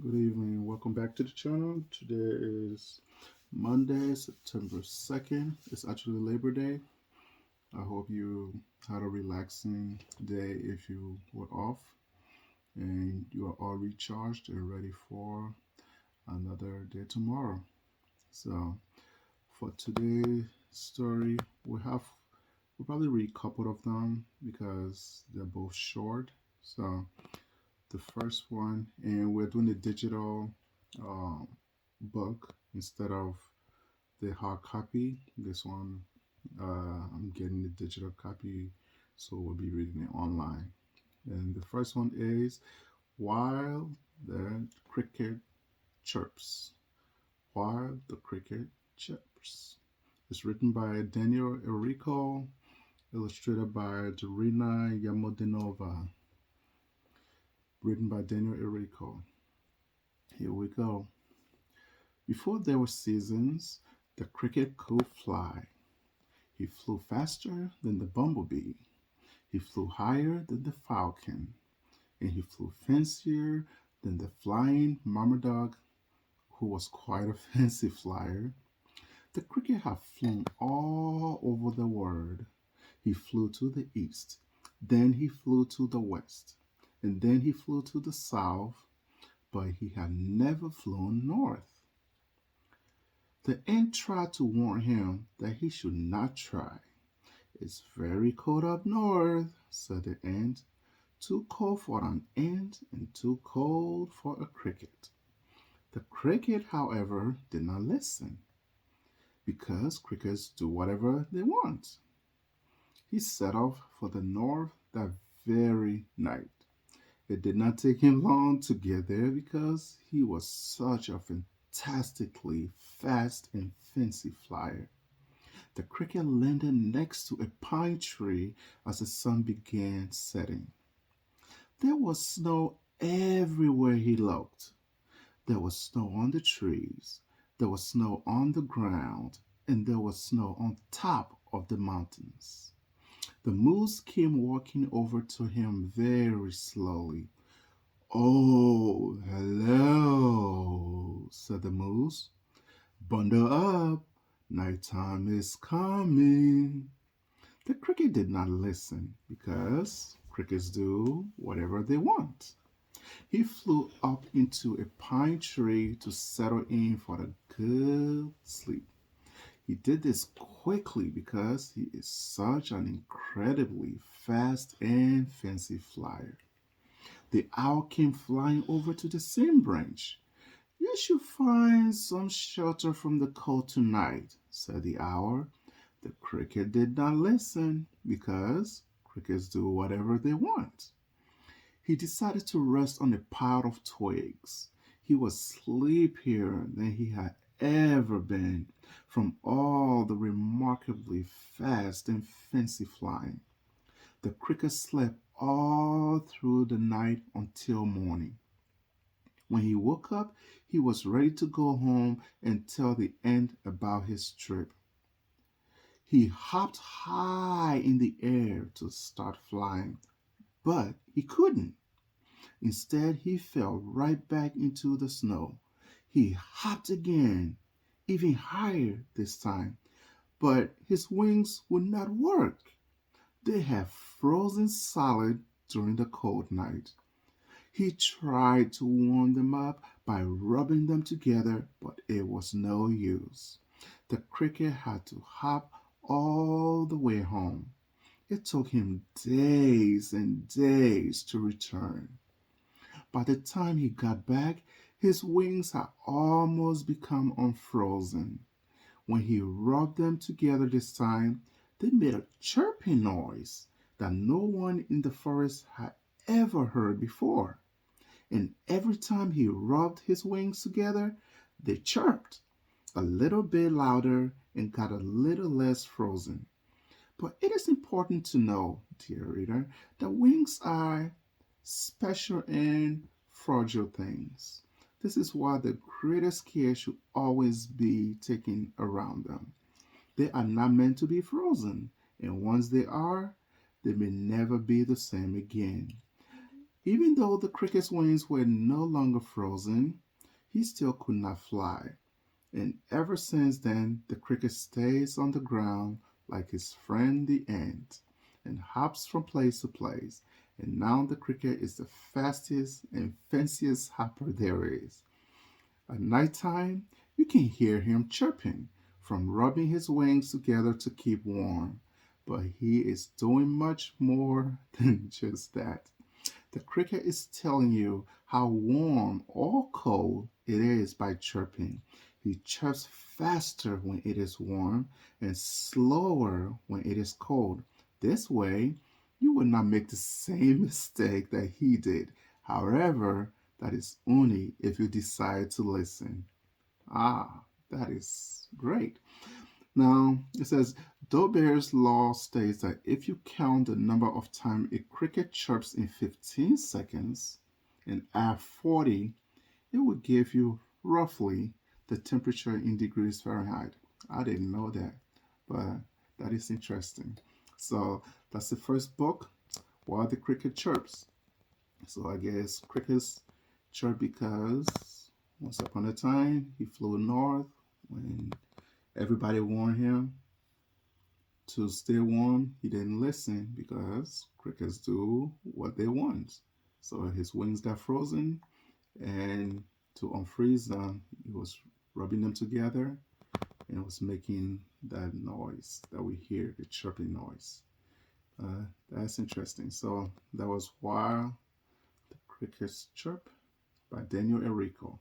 Good evening. Welcome back to the channel. Today is Monday, September 2nd. It's actually Labor Day. I hope you had a relaxing day if you were off and you are all recharged and ready for another day tomorrow. So, for today's story, we'll probably read a couple of them because they're both short. So, the first one, and we're doing a digital um, book instead of the hard copy. This one, I'm getting the digital copy, so we'll be reading it online. And the first one is While the Cricket Chirps. While the Cricket Chirps. It's written by Daniel Enrico, illustrated by Dorina Yamodinova. Written by Daniel Enrico. Here we go. Before there were seasons, the cricket could fly. He flew faster than the bumblebee. He flew higher than the falcon. And he flew fancier than the flying marmoset, who was quite a fancy flyer. The cricket had flown all over the world. He flew to the east. Then he flew to the west. And then he flew to the south. But he had never flown north. The ant tried to warn him that he should not try. "It's very cold up north," said the ant. "Too cold for an ant and too cold for a cricket." The cricket, however, did not listen, because crickets do whatever they want. He set off for the north that very night. It did not take him long to get there because he was such a fantastically fast and fancy flyer. The cricket landed next to a pine tree as the sun began setting. There was snow everywhere he looked. There was snow on the trees, there was snow on the ground, and there was snow on top of the mountains. The moose came walking over to him very slowly. "Oh, hello," said the moose. "Bundle up, nighttime is coming." The cricket did not listen because crickets do whatever they want. He flew up into a pine tree to settle in for a good sleep. He did this quickly because he is such an incredibly fast and fancy flyer. The owl came flying over to the same branch. "You should find some shelter from the cold tonight," said the owl. The cricket did not listen because crickets do whatever they want. He decided to rest on a pile of twigs. He was sleepier than he had ever been from all the remarkably fast and fancy flying. The cricket slept all through the night until morning. When he woke up, he was ready to go home and tell the ant about his trip. He hopped high in the air to start flying, but he couldn't. Instead, he fell right back into the snow. He hopped again, even higher this time, but his wings would not work. They had frozen solid during the cold night. He tried to warm them up by rubbing them together, but it was no use. The cricket had to hop all the way home. It took him days and days to return. By the time he got back, his wings had almost become unfrozen. When he rubbed them together this time, they made a chirping noise that no one in the forest had ever heard before. And every time he rubbed his wings together, they chirped a little bit louder and got a little less frozen. But it is important to know, dear reader, that wings are special and fragile things. This is why the greatest care should always be taken around them. They are not meant to be frozen, and once they are, they may never be the same again. Even though the cricket's wings were no longer frozen, he still could not fly. And ever since then, the cricket stays on the ground like his friend the ant and hops from place to place. And now the cricket is the fastest and fanciest hopper there is. At nighttime, you can hear him chirping from rubbing his wings together to keep warm. But he is doing much more than just that. The cricket is telling you how warm or cold it is by chirping. He chirps faster when it is warm and slower when it is cold. This way, you will not make the same mistake that he did. However, that is only if you decide to listen. Ah, that is great. Now, it says, Dolbear's law states that if you count the number of times a cricket chirps in 15 seconds and add 40, it would give you roughly the temperature in degrees Fahrenheit. I didn't know that, but that is interesting. So that's the first book, Why the Cricket Chirps. So I guess crickets chirp because once upon a time he flew north when everybody warned him to stay warm. He didn't listen because crickets do what they want. So his wings got frozen, and to unfreeze them, he was rubbing them together and it was making that noise that we hear, the chirping noise. That's interesting. So that was Why the Crickets Chirp by Daniel Enrico.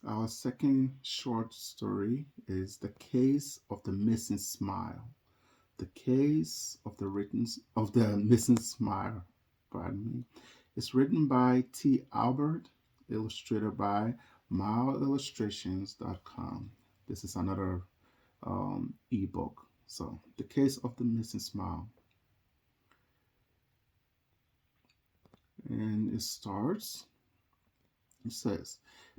Our second short story is The Case of the Missing Smile. The Case of the Missing Smile, pardon me. It's written by T. Albert, illustrated by mileillustrations.com. This is another ebook. So, The Case of the Missing Smile. And it says,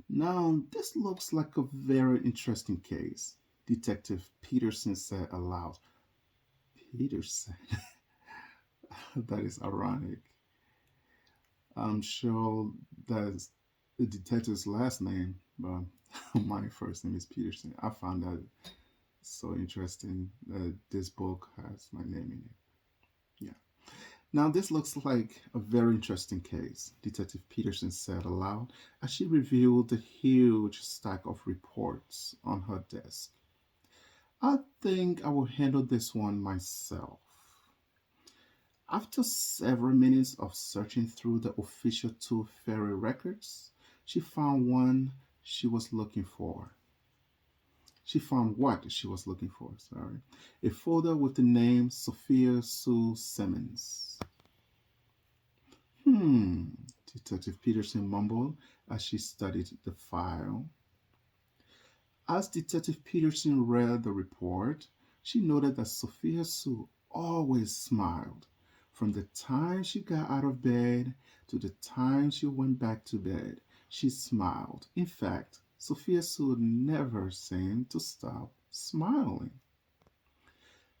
now this looks like a very interesting case, Detective Peterson said aloud. Peterson? That is ironic. I'm sure that's the detective's last name, but my first name is Peterson. I found that so interesting that this book has my name in it. Yeah. Now, this looks like a very interesting case, Detective Peterson said aloud as she reviewed the huge stack of reports on her desk. I think I will handle this one myself. After several minutes of searching through the official Tooth Fairy records, she found one she was looking for. She found what she was looking for, sorry. A folder with the name Sophia Sue Simmons. Hmm, Detective Peterson mumbled as she studied the file. As Detective Peterson read the report, she noted that Sophia Sue always smiled from the time she got out of bed to the time she went back to bed. She smiled. In fact, Sophia Sue never seemed to stop smiling.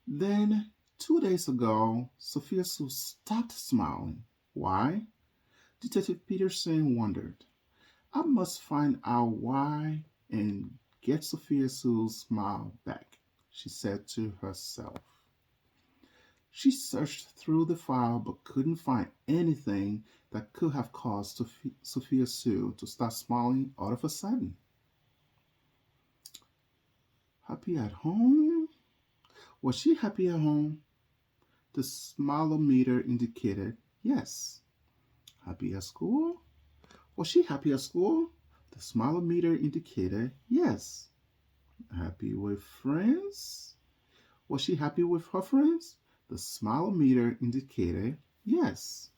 Then, 2 days ago, Sophia Sue stopped smiling. Why? Detective Peterson wondered. I must find out why and get Sophia Sue's smile back, she said to herself. She searched through the file but couldn't find anything that could have caused Sophia Sue to start smiling all of a sudden. Happy at home? Was she happy at home? The smilometer indicated yes. Happy at school? Was she happy at school? The smilometer indicated yes. Happy with friends? Was she happy with her friends? The smilometer indicated yes.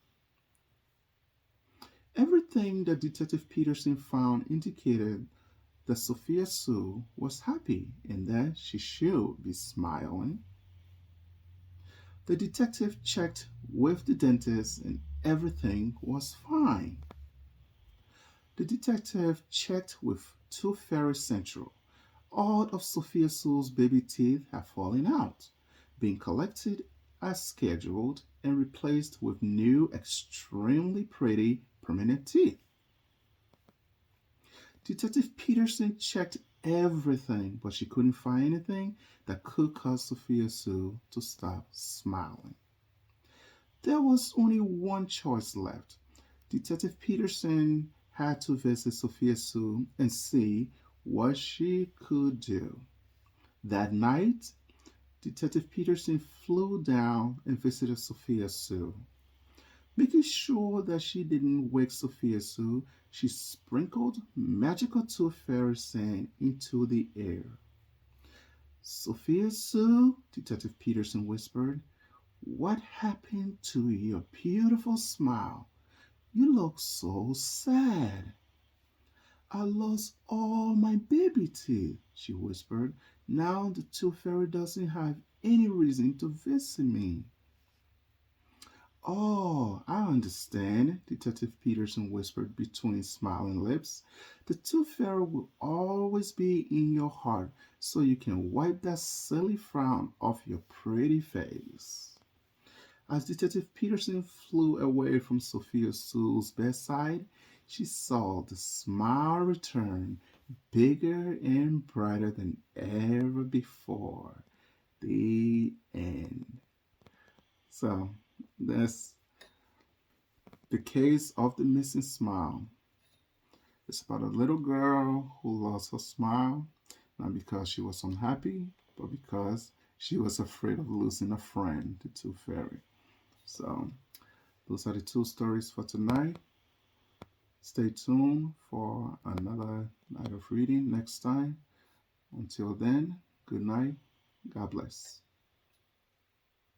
Everything that Detective Peterson found indicated that Sophia Sue was happy and that she should be smiling. The detective checked with the dentist and everything was fine. The detective checked with Tooth Fairy Central. All of Sophia Sue's baby teeth have fallen out, being collected as scheduled, and replaced with new, extremely pretty permanent teeth. Detective Peterson checked everything, but she couldn't find anything that could cause Sophia Sue to stop smiling. There was only one choice left. Detective Peterson had to visit Sophia Sue and see what she could do. That night, Detective Peterson flew down and visited Sophia Sue. Making sure that she didn't wake Sophia Sue, she sprinkled magical tooth fairy sand into the air. Sophia Sue, Detective Peterson whispered, what happened to your beautiful smile? You look so sad. I lost all my baby teeth, she whispered. Now the tooth fairy doesn't have any reason to visit me. Oh, I understand, Detective Peterson whispered between smiling lips. The tooth fairy will always be in your heart, so you can wipe that silly frown off your pretty face. As Detective Peterson flew away from Sophia Sue's bedside, she saw the smile return, bigger and brighter than ever before. The end. So, that's the case of the missing smile. It's about a little girl who lost her smile, not because she was unhappy, but because she was afraid of losing a friend, the tooth fairy. So, those are the two stories for tonight. Stay tuned for another night of reading next time. Until then, good night. God bless.